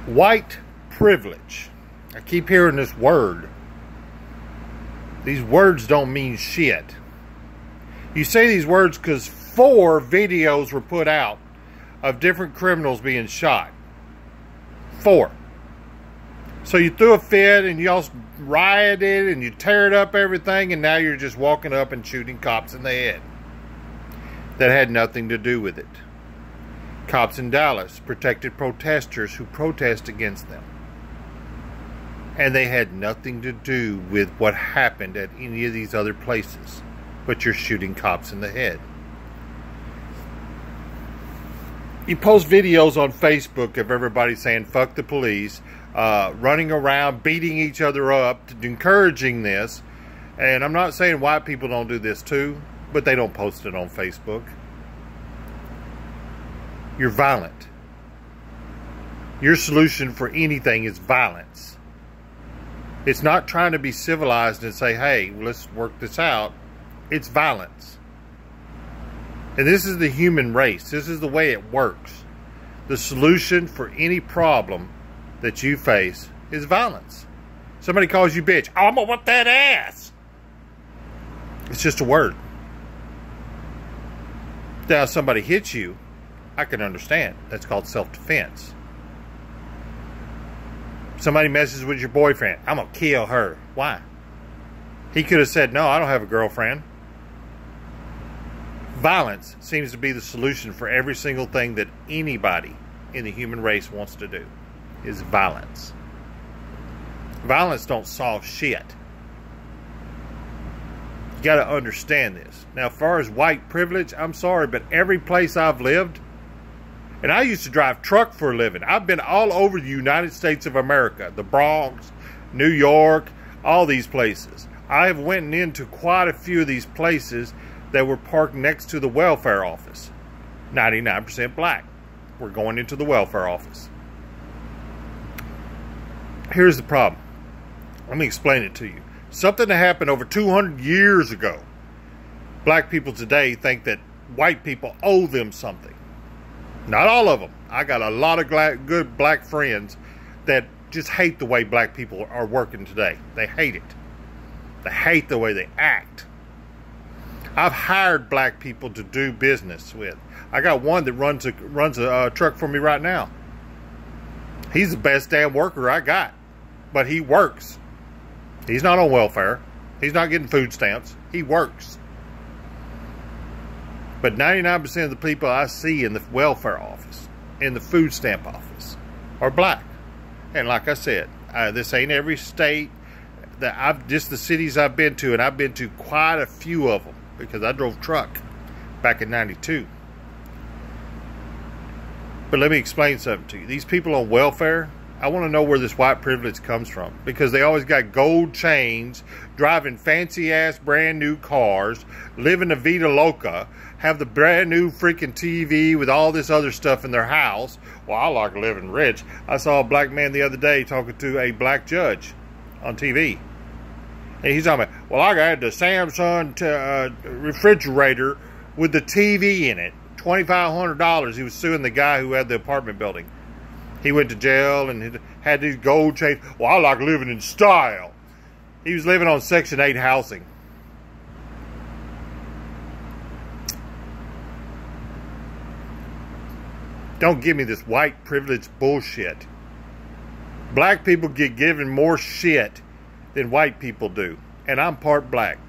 White privilege. I keep hearing this word. These words don't mean shit. You say these words because 4 videos were put out of different criminals being shot. 4. So you threw a fit and you all rioted and you teared up everything, and now you're just walking up and shooting cops in the head. That had nothing to do with it. Cops in Dallas protected protesters who protest against them. And they had nothing to do with what happened at any of these other places. But you're shooting cops in the head. You post videos on Facebook of everybody saying fuck the police, running around, beating each other up, encouraging this. And I'm not saying white people don't do this too, but they don't post it on Facebook. You're violent. Your solution for anything is violence. It's not trying to be civilized and say, hey, let's work this out. It's violence. And this is the human race. This is the way it works. The solution for any problem that you face is violence. Somebody calls you bitch. Oh, I'm gonna whip that ass. It's just a word. Now, if somebody hits you, I can understand. That's called self-defense. Somebody messes with your boyfriend. I'm gonna kill her. Why? He could have said, no, I don't have a girlfriend. Violence seems to be the solution for every single thing that anybody in the human race wants to do, is violence. Violence don't solve shit. You got to understand this. Now, as far as white privilege, I'm sorry, but every place I've lived, and I used to drive truck for a living. I've been all over the United States of America, the Bronx, New York, all these places. I have went into quite a few of these places that were parked next to the welfare office. 99% black. We're going into the welfare office. Here's the problem. Let me explain it to you. Something that happened over 200 years ago. Black people today think that white people owe them something. Not all of them. I got a lot of good black friends that just hate the way black people are working today. They hate it. They hate the way they act. I've hired black people to do business with. I got one that runs a truck for me right now. He's the best damn worker I got. But he works. He's not on welfare. He's not getting food stamps. He works. But 99% of the people I see in the welfare office, in the food stamp office, are black. And like I said, this ain't every state. Just the cities I've been to, and I've been to quite a few of them because I drove truck back in '92. But let me explain something to you. These people on welfare, I want to know where this white privilege comes from, because they always got gold chains, driving fancy-ass brand-new cars, living a Vida Loca, have the brand-new freaking TV with all this other stuff in their house. Well, I like living rich. I saw a black man the other day talking to a black judge on TV. And he's talking about, well, I got the Samsung refrigerator with the TV in it. $2,500. He was suing the guy who had the apartment building. He went to jail and had these gold chains. Well, I like living in style. He was living on Section 8 housing. Don't give me this white privilege bullshit. Black people get given more shit than white people do. And I'm part black.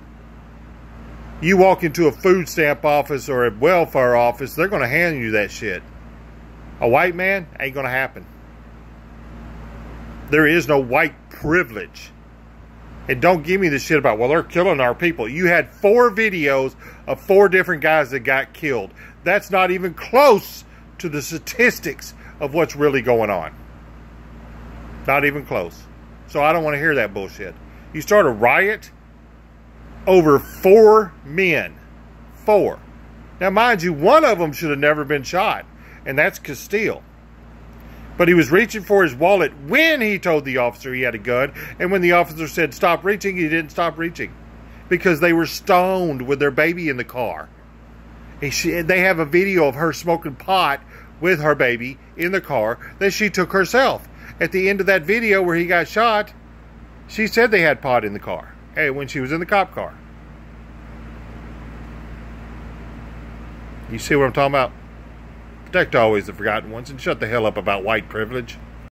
You walk into a food stamp office or a welfare office, they're going to hand you that shit. A white man, ain't going to happen. There is no white privilege. And don't give me the shit about, well, they're killing our people. You had 4 videos of 4 different guys that got killed. That's not even close to the statistics of what's really going on. Not even close. So I don't want to hear that bullshit. You start a riot over 4 men. 4. Now, mind you, one of them should have never been shot. And that's Castile. But he was reaching for his wallet when he told the officer he had a gun. And when the officer said stop reaching, he didn't stop reaching. Because they were stoned with their baby in the car. They have a video of her smoking pot with her baby in the car that she took herself. at the end of that video where he got shot, she said they had pot in the car. Hey, when she was in the cop car. You see what I'm talking about? Protect always the forgotten ones and shut the hell up about white privilege.